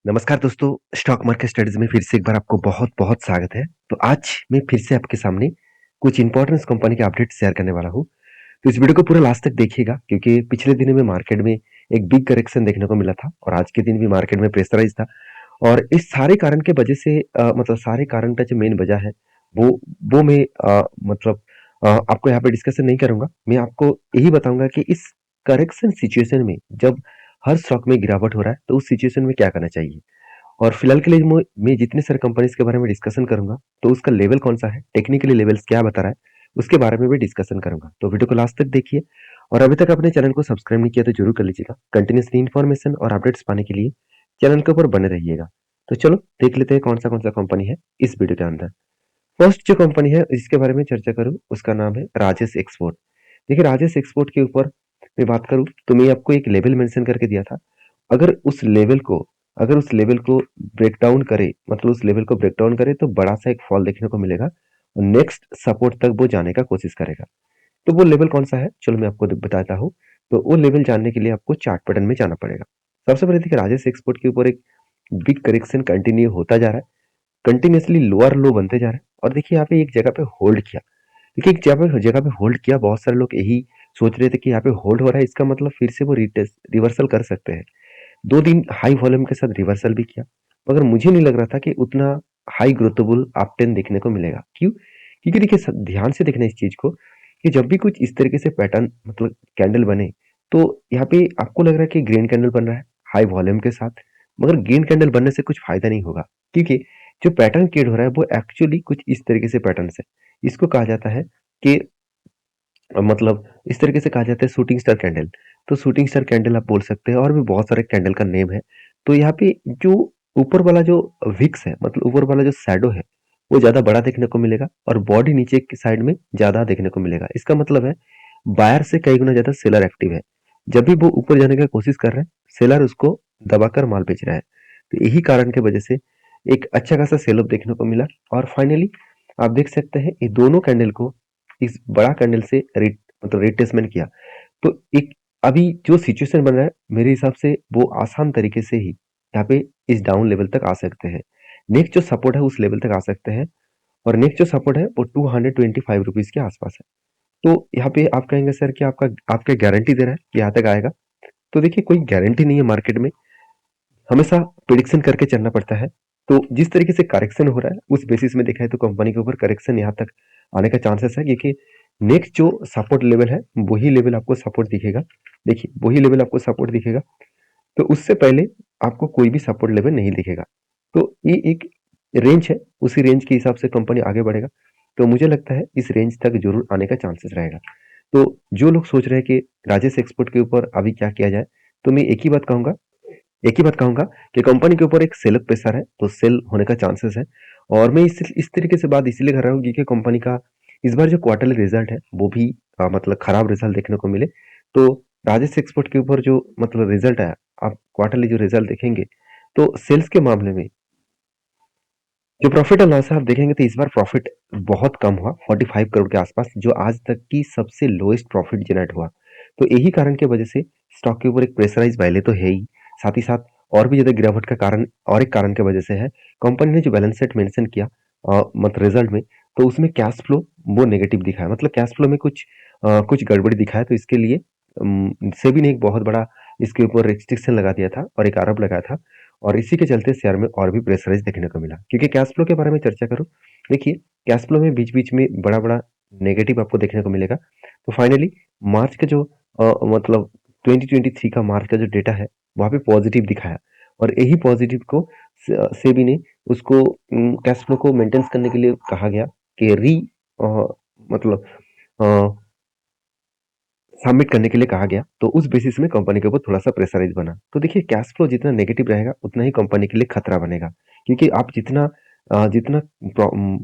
नमस्कार दोस्तों, stock market studies में फिर से एक बार आपको बहुत-बहुत स्वागत है। तो आज मैं फिर से आपके सामने कुछ इम्पोर्टेंस कंपनी के अपडेट शेयर करने वाला हूँ। तो इस वीडियो को पूरा लास्ट तक देखिएगा क्योंकि पिछले दिनों में मार्केट में एक बिग करेक्शन देखने को मिला था और आज के दिन भी मार्केट में प्रेशराइज़ था और इस सारे कारण के वजह से मतलब सारे कारण का जो मेन वजह है वो वो मैं मतलब आपको यहाँ पे डिस्कशन नहीं करूँगा। मैं आपको यही बताऊँगा कि इस करेक्शन सिचुएशन में जब हर स्टॉक में गिरावट हो रहा है, तो उस सिचुएशन में क्या करना चाहिए? और फिलहाल के लिए मैं जितने सारे कंपनीज के बारे में डिस्कशन करूंगा तो उसका लेवल कौन सा है, टेक्निकली लेवल्स क्या बता रहा है, उसके बारे में भी डिस्कशन करूंगा। तो वीडियो को लास्ट तक देखिए और अभी तक अपने चैनल को सब्सक्राइब नहीं किया तो जरूर कर लीजिएगा। कंटिन्यूसली इन्फॉर्मेशन और अपडेट्स पाने के लिए चैनल के ऊपर बने रहिएगा। तो चलो देख लेते हैं कौन सा कंपनी है इस वीडियो के अंदर। फर्स्ट जो कंपनी है जिसके बारे में चर्चा करूँ उसका नाम है राजेश एक्सपोर्ट। देखिए राजेश एक्सपोर्ट के ऊपर मैं बात करूँ तो मैं आपको एक लेवल मेंशन करके दिया था। अगर उस लेवल को अगर उस लेवल को ब्रेक डाउन करे मतलब उस लेवल को ब्रेक डाउन करे तो बड़ा सा एक फॉल देखने को मिलेगा और नेक्स्ट सपोर्ट तक वो जाने का कोशिश करेगा। तो वो लेवल कौन सा है चलो मैं आपको बताता हूँ। तो वो लेवल जानने के लिए आपको चार्ट पैटर्न में जाना पड़ेगा। सबसे पहले देखिए राजेश एक्सपोर्ट के ऊपर एक बिग करेक्शन कंटिन्यू होता जा रहा है, कंटिन्यूअसली लोअर लो बनते जा रहा है और देखिए यहाँ पे एक जगह पे होल्ड किया। देखिए एक जगह पे होल्ड किया, बहुत सारे लोग यही सोच रहे थे कि यहाँ पे होल्ड हो रहा है, इसका मतलब फिर से वो रिवर्सल कर सकते हैं। 2 दिन हाई वॉल्यूम के साथ रिवर्सल भी किया, मगर मुझे नहीं लग रहा था कि उतना हाई ग्रोथेबल अपट्रेंड देखने को मिलेगा। क्यों? क्योंकि देखिए ध्यान से देखना इस चीज को कि जब भी कुछ इस तरीके से पैटर्न मतलब कैंडल बने तो यहाँ पे आपको लग रहा है कि ग्रीन कैंडल बन रहा है हाई वॉल्यूम के साथ, मगर ग्रीन कैंडल बनने से कुछ फायदा नहीं होगा क्योंकि जो पैटर्न क्रिएट हो रहा है वो एक्चुअली कुछ इस तरीके से पैटर्न है। इसको कहा जाता है कि मतलब इस तरीके से कहा जाता है शूटिंग स्टार कैंडल। तो शूटिंग स्टार कैंडल आप बोल सकते हैं और भी बहुत सारे कैंडल का नेम है। तो यहाँ पे जो ऊपर वाला जो विक्स है मतलब ऊपर वाला जो शैडो है वो ज्यादा बड़ा देखने को मिलेगा और बॉडी नीचे की साइड में ज्यादा देखने को मिलेगा। इसका मतलब है बायर से कई गुना ज्यादा सेलर एक्टिव है। जब भी वो ऊपर जाने की कोशिश कर रहे हैं सेलर उसको दबाकर माल बेच रहा है। तो यही कारण की वजह से एक अच्छा खासा सेल ऑफ देखने को मिला और फाइनली आप देख सकते हैं ये दोनों कैंडल को इस बड़ा कैंडल से मतलब रिट्रेसमेंट किया। तो एक अभी जो सिचुएशन बन रहा है मेरे हिसाब से वो आसान तरीके से ही यहाँ पे इस डाउन लेवल तक आ सकते हैं। नेक्स्ट जो सपोर्ट है उस लेवल तक आ सकते हैं और नेक्स्ट जो सपोर्ट है वो 225 रुपीज के आसपास है। तो यहाँ पे आप कहेंगे सर कि आपका गारंटी दे रहा है कि यहाँ तक आएगा। तो देखिए कोई गारंटी नहीं है मार्केट में, हमेशा प्रिडिक्शन करके चलना पड़ता है। तो जिस तरीके से करेक्शन हो रहा है उस बेसिस में देखा है तो कंपनी के ऊपर करेक्शन यहाँ तक आने का चांसेस है क्योंकि नेक्स्ट जो सपोर्ट लेवल है वही लेवल आपको सपोर्ट दिखेगा। देखिए वही लेवल आपको सपोर्ट दिखेगा, तो उससे पहले आपको कोई भी सपोर्ट लेवल नहीं दिखेगा। तो ये एक रेंज है, उसी रेंज के हिसाब से कंपनी आगे बढ़ेगा। तो मुझे लगता है इस रेंज तक जरूर आने का चांसेस रहेगा। तो जो लोग सोच रहे हैं कि राजेश एक्सपोर्ट के ऊपर अभी क्या किया जाए, तो मैं एक ही बात कहूंगा कि कंपनी के ऊपर एक सेल प्रेशर है तो सेल होने का चांसेस है। और मैं इस तरीके से बात इसलिए कर रहा हूँ क्योंकि कंपनी का इस बार जो क्वार्टरली रिजल्ट है वो भी मतलब खराब रिजल्ट देखने को मिले। तो राजेश एक्सपोर्ट के ऊपर जो मतलब रिजल्ट आया, आप क्वार्टरली जो रिजल्ट देखेंगे तो सेल्स के मामले में जो प्रॉफिट एंड लॉस है आप देखेंगे तो इस बार प्रॉफिट बहुत कम हुआ 45 करोड़ के आसपास, जो आज तक की सबसे लोएस्ट प्रॉफिट जनरेट हुआ। तो यही कारण की वजह से स्टॉक के ऊपर एक प्रेशराइज पहले तो है ही, साथ ही साथ और भी ज्यादा गिरावट का कारण और एक कारण की वजह से है कंपनी ने जो बैलेंस शीट मेंशन किया मतलब रिजल्ट में, तो उसमें कैश फ्लो वो नेगेटिव दिखाया, मतलब कैश फ्लो में कुछ गड़बड़ी दिखाया। तो इसके लिए सेबी ने एक बहुत बड़ा इसके ऊपर रिस्ट्रिक्शन लगा दिया था और एक आरोप लगाया था और इसी के चलते शेयर में और भी प्रेशराइज देखने को मिला। क्योंकि कैश फ्लो के बारे में चर्चा करूं, देखिए कैश फ्लो में बीच बीच में बड़ा बड़ा नेगेटिव आपको देखने को मिलेगा। तो फाइनली मार्च का जो मतलब 2023 का मार्च का जो डेटा है वहां पे पॉजिटिव दिखाया और यही पॉजिटिव को सेबी ने उसको कैश फ्लो को मेंटेन करने के लिए कहा गया कि मतलब सबमिट करने के लिए कहा गया। तो उस बेसिस में कंपनी के ऊपर थोड़ा सा प्रेशराइज बना। तो देखिए कैश फ्लो जितना नेगेटिव रहेगा उतना ही कंपनी के लिए खतरा बनेगा क्योंकि आप जितना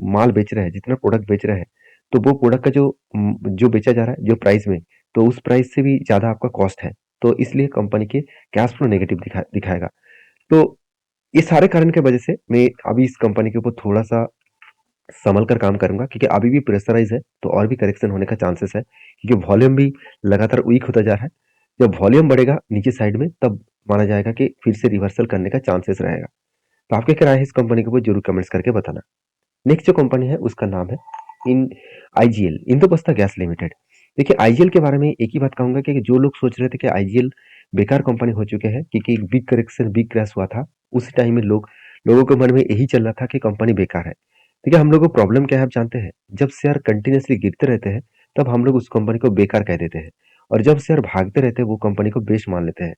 माल बेच रहे हैं, जितना प्रोडक्ट बेच रहे हैं, तो वो प्रोडक्ट का जो बेचा जा रहा है जो प्राइस में, तो उस प्राइस से भी ज्यादा आपका कॉस्ट है। तो इसलिए कंपनी के कैश फ्लो नेगेटिव दिखाएगा। तो ये सारे कारण की वजह से मैं अभी इस कंपनी के ऊपर थोड़ा सा संभल कर काम करूंगा क्योंकि अभी भी प्रेशराइज है तो और भी करेक्शन होने का चांसेस है क्योंकि वॉल्यूम भी लगातार वीक होता जा रहा है। जब वॉल्यूम बढ़ेगा नीचे साइड में तब माना जाएगा कि फिर से रिवर्सल करने का चांसेस रहेगा। तो आपकी क्या राय है इस कंपनी के ऊपर जरूर कमेंट्स करके बताना। नेक्स्ट जो कंपनी है उसका नाम है इन आईजीएल, इंद्रप्रस्थ गैस लिमिटेड। देखिए आईजीएल के बारे में एक ही बात कहूंगा कि जो लोग सोच रहे थे कि आईजीएल बेकार कंपनी हो चुके हैं क्योंकि एक बिग करेक्शन बिग क्रैश हुआ था, उसी टाइम में लोगों के मन में यही चल रहा था कि कंपनी बेकार है। देखिए हम लोगों को प्रॉब्लम क्या है आप जानते हैं, जब शेयर कंटिन्यूसली गिरते रहते हैं तब हम लोग उस कंपनी को बेकार कह देते हैं, और जब शेयर भागते रहते हैं वो कंपनी को बेस्ट मान लेते हैं।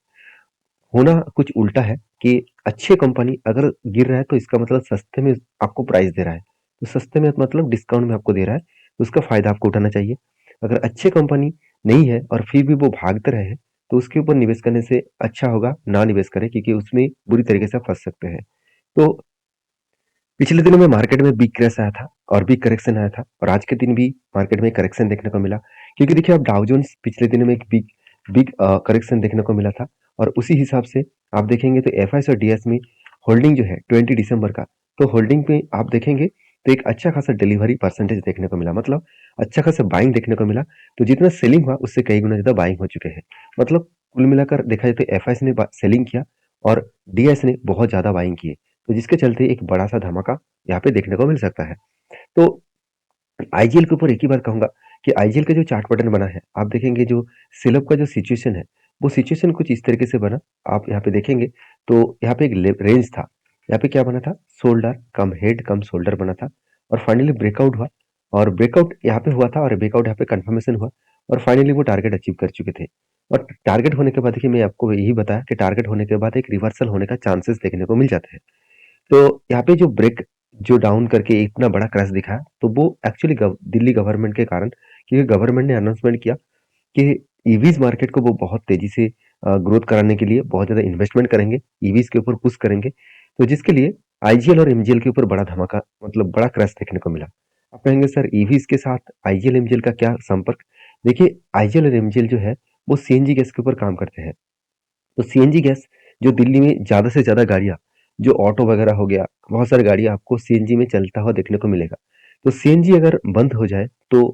होना कुछ उल्टा है कि अच्छी कंपनी अगर गिर रहा है तो इसका मतलब सस्ते में आपको प्राइस दे रहा है, तो सस्ते में मतलब डिस्काउंट में आपको दे रहा है, तो उसका फायदा आपको उठाना चाहिए। अगर अच्छी कंपनी नहीं है और फिर भी वो भागते रहे हैं तो उसके ऊपर निवेश करने से अच्छा होगा ना निवेश करें, क्योंकि उसमें बुरी तरीके से फंस सकते हैं। तो पिछले दिनों में मार्केट में बिग क्रैश आया था और बिग करेक्शन आया था, और आज के दिन भी मार्केट में करेक्शन देखने को मिला, क्योंकि देखिए अब डाउ जोन्स पिछले दिनों में एक बिग बिग करेक्शन देखने को मिला था, और उसी हिसाब से आप देखेंगे तो एफआईएस और डीएस में होल्डिंग जो है 20 दिसंबर का, तो होल्डिंग पे आप देखेंगे तो एक अच्छा खासा डिलीवरी परसेंटेज देखने को मिला, मतलब अच्छा खासा बाइंग देखने को मिला। तो जितना सेलिंग हुआ उससे कई गुना ज्यादा बाइंग हो चुके हैं, मतलब कुल मिलाकर देखा जाए तो एफआईएस ने सेलिंग किया और डीएस ने बहुत ज्यादा बाइंग किए, तो जिसके चलते एक बड़ा सा धमाका यहाँ पे देखने को मिल सकता है। तो आईजीएल के ऊपर एक ही बात कहूंगा कि आईजीएल का जो चार्ट पैटर्न बना है, आप देखेंगे जो सेलअप का जो सिचुएशन है वो सिचुएशन कुछ इस तरीके से बना। आप यहाँ पे देखेंगे तो यहाँ पे एक रेंज था, यहाँ पे क्या बना था, शोल्डर कम हेड कम शोल्डर बना था, और फाइनली ब्रेकआउट हुआ, और ब्रेकआउट यहाँ पे हुआ था और ब्रेकआउट यहाँ पे कंफर्मेशन हुआ, और फाइनली वो टारगेट अचीव कर चुके थे। और टारगेट होने के बाद देखिए मैं आपको यही बताया कि टारगेट होने के बाद एक रिवर्सल होने का चांसेस देखने को मिल जाते हैं। तो यहाँ पे जो डाउन करके इतना बड़ा क्रैश दिखा है, तो वो एक्चुअली दिल्ली गवर्नमेंट के कारण, क्योंकि गवर्नमेंट ने अनाउंसमेंट किया कि ईवीज मार्केट को वो बहुत तेजी से ग्रोथ कराने के लिए बहुत ज्यादा इन्वेस्टमेंट करेंगे, ईवीज के ऊपर पुश करेंगे, तो जिसके लिए आईजीएल और एमजीएल के ऊपर बड़ा धमाका मतलब बड़ा क्रैश देखने को मिला। आप कहेंगे सर ईवीज के साथ आईजीएल एमजीएल का क्या संपर्क। देखिए आईजीएल और एमजीएल जो है वो सीएनजी गैस के ऊपर काम करते हैं। तो सीएनजी गैस जो दिल्ली में ज्यादा से ज्यादा गाड़ियां, जो ऑटो वगैरह हो गया, बहुत सारी गाड़ियां आपको सीएनजी में चलता हुआ देखने को मिलेगा। तो सीएनजी अगर बंद हो जाए तो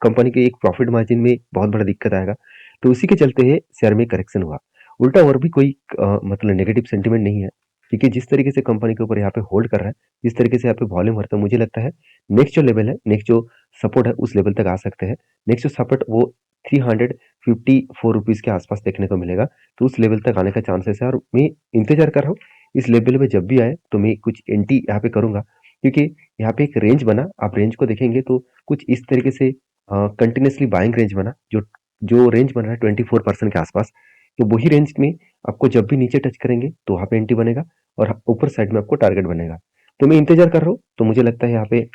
कंपनी के एक प्रॉफिट मार्जिन में बहुत बड़ा दिक्कत आएगा, तो उसी के चलते है शेयर में करेक्शन हुआ। उल्टा और भी कोई मतलब नेगेटिव सेंटीमेंट नहीं है, क्योंकि जिस तरीके से कंपनी के ऊपर यहाँ पे होल्ड कर रहा है, जिस तरीके से यहाँ पे वॉल्यूम भरता है, मुझे लगता है नेक्स्ट जो लेवल है, नेक्स्ट जो सपोर्ट है उस लेवल तक आ सकते हैं। नेक्स्ट जो सपोर्ट वो 354 रुपीज के आसपास देखने को मिलेगा, तो उस लेवल तक आने का चांसेस है, और मैं इंतजार कर रहा हूँ इस लेवल पे जब भी आए तो मैं कुछ एंटी यहाँ पे करूंगा, क्योंकि यहाँ पे एक रेंज बना, आप रेंज को देखेंगे तो कुछ इस तरीके से कंटिन्यूसली बाइंग रेंज बना, जो जो रेंज बना है 24% के आसपास, तो वही रेंज में आपको जब भी नीचे टच करेंगे तो वहाँ पे एंटी बनेगा, और ऊपर साइड में आपको टारगेट बनेगा। तो मैं इंतजार कर रहा हूँ, तो मुझे लगता है यहाँ पे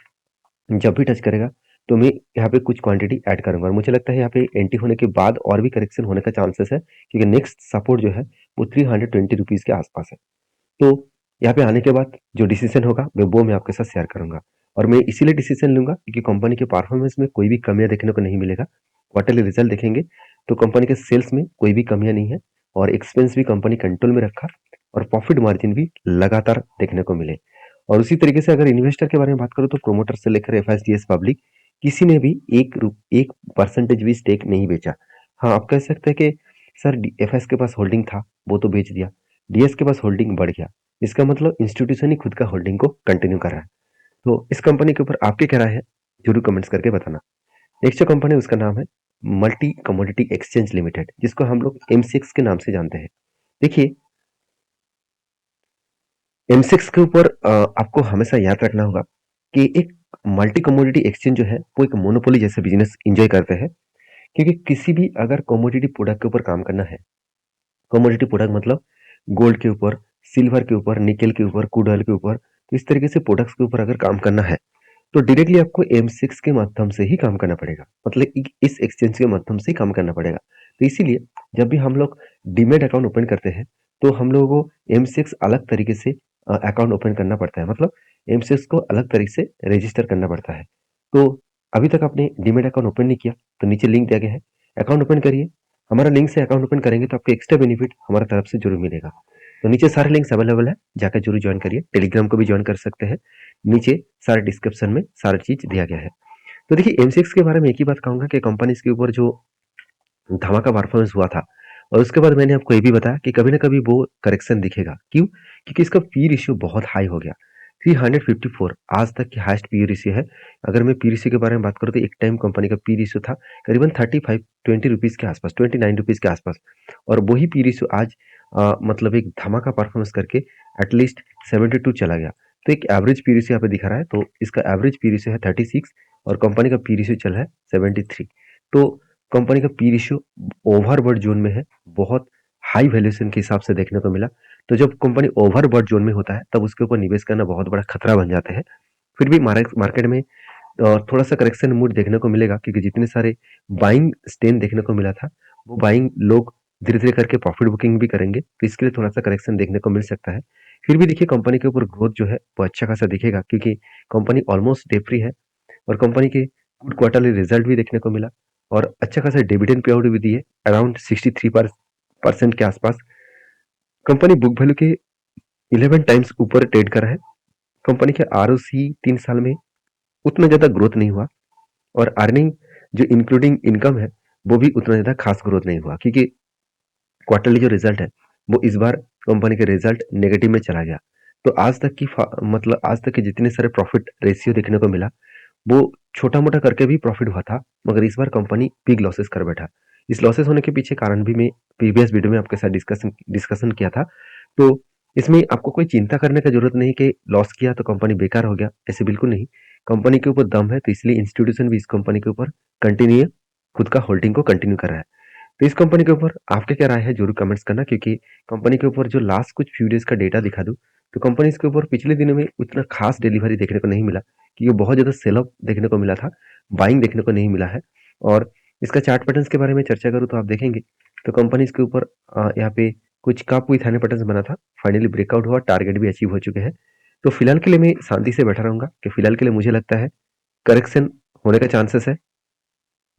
जब भी टच करेगा तो मैं यहाँ पे कुछ क्वांटिटी ऐड करूंगा, और मुझे लगता है यहाँ पे एंट्री होने के बाद और भी करेक्शन होने का चांसेस है, क्योंकि नेक्स्ट सपोर्ट जो है वो 320 रुपीज के आसपास है। तो यहाँ पे आने के बाद जो डिसीजन होगा वो मैं आपके साथ शेयर करूंगा, और मैं इसीलिए डिसीजन लूंगा क्योंकि कंपनी के परफॉर्मेंस में कोई भी कमियां देखने को नहीं मिलेगा। क्वार्टरली रिजल्ट देखेंगे तो कंपनी के सेल्स में कोई भी कमियां नहीं है, और एक्सपेंस भी कंपनी कंट्रोल में रखा, और प्रॉफिट मार्जिन भी लगातार देखने को मिले। और उसी तरीके से अगर इन्वेस्टर के बारे में बात करूं तो प्रोमोटर से लेकर एफआईएस पब्लिक किसी ने भी 1% भी स्टेक नहीं बेचा। हाँ आप कह सकते हैं कि सर एफएस के पास होल्डिंग था वो तो बेच दिया, डीएस के पास होल्डिंग बढ़ गया, इसका मतलब इंस्टीट्यूशन ही खुद का होल्डिंग को कंटिन्यू कर रहा है। तो इस कंपनी के ऊपर आपके क्या राय है जरूर कमेंट्स करके बताना। नेक्स्ट जो कंपनी है उसका नाम है मल्टी कमोडिटी एक्सचेंज लिमिटेड, जिसको हम लोग एमसीएक्स के नाम से जानते हैं। देखिए एमसीएक्स के ऊपर आपको हमेशा याद रखना होगा कि एक मल्टी कमोडिटी एक्सचेंज जो है वो एक मोनोपोली जैसे बिजनेस एंजॉय करते हैं, क्योंकि किसी भी अगर कमोडिटी प्रोडक्ट के ऊपर काम करना है, कमोडिटी प्रोडक्ट मतलब गोल्ड के ऊपर, सिल्वर के ऊपर, निकेल के ऊपर, क्रूड ऑयल के ऊपर, तो इस तरीके से प्रोडक्ट्स के ऊपर अगर काम करना है तो डायरेक्टली आपको एम6 के माध्यम से ही काम करना पड़ेगा, मतलब इस एक्सचेंज के माध्यम से ही काम करना पड़ेगा। तो इसीलिए जब भी हम लोग डीमेट अकाउंट ओपन करते हैं तो हम लोगों को एम6 अलग तरीके से अकाउंट ओपन करना पड़ता है, मतलब एम6 को अलग तरीके से रजिस्टर करना पड़ता है। तो अभी तक आपने डीमेट अकाउंट ओपन नहीं किया तो नीचे लिंक दिया गया है, अकाउंट ओपन करिए। हमारा लिंक से अकाउंट ओपन करेंगे तो आपको एक्स्ट्रा बेनिफिट हमारा तरफ से जरूर मिलेगा। तो नीचे सारे लिंक्स अवेलेबल है, जाकर जरूर ज्वाइन करिए, टेलीग्राम को भी ज्वाइन कर सकते हैं, नीचे सारे डिस्क्रिप्शन में सारा चीज दिया गया है। तो देखिए एम6 के बारे में एक ही बात कहूंगा कि कंपनी के ऊपर जो धमाका परफॉर्मेंस हुआ था और उसके बाद मैंने आपको ये भी बताया कि कभी ना कभी वो करेक्शन दिखेगा। क्यों? क्योंकि इसका पी रेशियो बहुत हाई हो गया। 354 आज तक की हाईएस्ट पी रेशियो है। अगर मैं पी रेशियो के बारे में बात करूँ तो एक टाइम कंपनी का पी रेशियो था करीबन 35-20 रुपीज़ के आसपास, 29 रुपीज़ के आसपास, और वही पी रेशियो आज मतलब एक धमाका परफॉर्मेंस करके एटलीस्ट 72 चला गया। तो एक एवरेज पी रेशियो यहाँ पे दिखा रहा है, तो इसका एवरेज पी रेशियो है 36 और कंपनी का पी रेशियो चल रहा है 73। तो कंपनी का पी रेशियो ओवरबॉट जोन में है, बहुत हाई वैल्यूएशन के हिसाब से देखने को मिला। तो जब कंपनी ओवरबॉट जोन में होता है तब उसके ऊपर निवेश करना बहुत बड़ा खतरा बन जाता है। फिर भी मार्केट में थोड़ा सा करेक्शन मूड देखने को मिलेगा, क्योंकि जितने सारे बाइंग स्टेन देखने को मिला था वो बाइंग लोग धीरे धीरे करके प्रॉफिट बुकिंग भी करेंगे, तो इसके लिए थोड़ा सा करेक्शन देखने को मिल सकता है। फिर भी देखिए कंपनी के ऊपर ग्रोथ जो है वो अच्छा खासा दिखेगा, क्योंकि कंपनी ऑलमोस्ट डेट फ्री है और कंपनी के गुड क्वार्टरली रिजल्ट भी देखने को मिला और अच्छा खासा डिविडेंड पे आउट भी दिए अराउंड 63% के आसपास। कंपनी बुक वैल्यू के 11 टाइम्स ऊपर ट्रेड कर रहा है। कंपनी के आरओसी 3 साल में उतना ज्यादा ग्रोथ नहीं हुआ और अर्निंग जो इंक्लूडिंग इनकम है वो भी उतना ज्यादा खास ग्रोथ नहीं हुआ, क्योंकि क्वार्टरली जो रिजल्ट है वो इस बार कंपनी के रिजल्ट नेगेटिव में चला गया। तो आज तक की मतलब आज तक के जितने सारे प्रॉफिट रेशियो देखने को मिला वो छोटा मोटा करके भी प्रॉफिट हुआ था, मगर इस बार कंपनी बिग लॉसेस कर बैठा। इस लॉसेस होने के पीछे कारण भी मैं प्रीवियस वीडियो में आपके साथ डिस्कशन किया था। तो इसमें आपको कोई चिंता करने का जरूरत नहीं कि लॉस किया तो कंपनी बेकार हो गया, ऐसे बिल्कुल नहीं। कंपनी के ऊपर दम है, तो इसलिए इंस्टीट्यूशन भी इस कंपनी के ऊपर कंटिन्यू खुद का होल्डिंग को कंटिन्यू कर रहा है। तो इस कंपनी के ऊपर आपके क्या राय है जरूर कमेंट्स करना, क्योंकि कंपनी के ऊपर जो लास्ट कुछ फ्यू डेज का डेटा दिखा दूं तो कंपनी इसके ऊपर पिछले दिनों में उतना खास डिलीवरी देखने को नहीं मिला, कि ये बहुत ज़्यादा सेल ऑफ देखने को मिला था, बाइंग देखने को नहीं मिला है। और इसका चार्ट पैटर्न्स के बारे में चर्चा करूँ तो आप देखेंगे तो कंपनी इसके ऊपर यहाँ पे कुछ काप विथ हैंड पैटर्न्स बना था, फाइनली ब्रेकआउट हुआ, टारगेट भी अचीव हो चुके हैं। तो फिलहाल के लिए मैं शांति से बैठा रहूंगा कि फिलहाल के लिए मुझे लगता है करेक्शन होने का चांसेस है,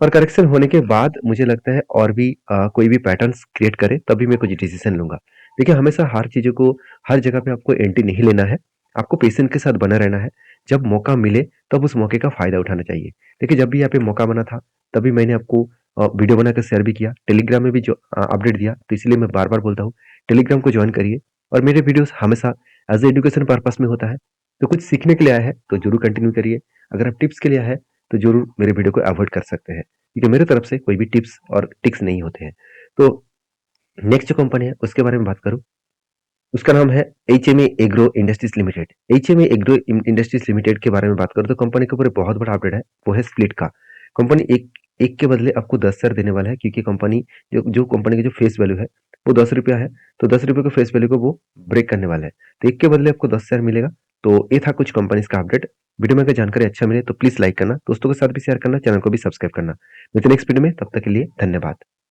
और करेक्शन होने के बाद मुझे लगता है और भी कोई भी पैटर्न्स क्रिएट करे तभी मैं कुछ डिसीजन लूंगा। देखिए हमेशा हर चीज़ों को हर जगह पे आपको एंट्री नहीं लेना है, आपको पेशेंस के साथ बना रहना है। जब मौका मिले तब उस मौके का फ़ायदा उठाना चाहिए। देखिए जब भी यहाँ पे मौका बना था तभी मैंने आपको वीडियो बनाकर शेयर भी किया, टेलीग्राम में भी जो अपडेट दिया, तो इसलिए मैं बार-बार बोलता हूँ टेलीग्राम को जॉइन करिए। और मेरे वीडियोज़ हमेशा एज़ अ एजुकेशन पर्पज़ में होता है, तो कुछ सीखने के लिए आया है तो ज़रूर कंटिन्यू करिए। अगर आप टिप्स के लिए आए हैं तो ज़रूर मेरे वीडियो को अवॉइड कर सकते हैं, क्योंकि मेरे तरफ से कोई भी टिप्स और ट्रिक्स नहीं होते हैं। तो नेक्स्ट जो कंपनी है उसके बारे में बात करूँ, उसका नाम है HMA agro industries limited. HMA agro industries limited के बारे में बात करूँ तो कंपनी के ऊपर एक बहुत बड़ा अपडेट है, वो है स्प्लिट का। कंपनी एक एक के बदले आपको 10 शेयर देने वाला है, क्योंकि कंपनी जो कंपनी की जो फेस वैल्यू है वो 10 रुपया है, तो 10 रुपये के फेस वैल्यू को वो ब्रेक करने वाला है, तो एक के बदले आपको 10 शेयर मिलेगा। तो ये था कुछ कंपनीज का अपडेट। वीडियो में अगर जानकारी अच्छा मिले तो प्लीज लाइक करना, दोस्तों के साथ भी शेयर करना, चैनल को भी सब्सक्राइब करना। मिलते हैं नेक्स्ट वीडियो में, तब तक के लिए धन्यवाद।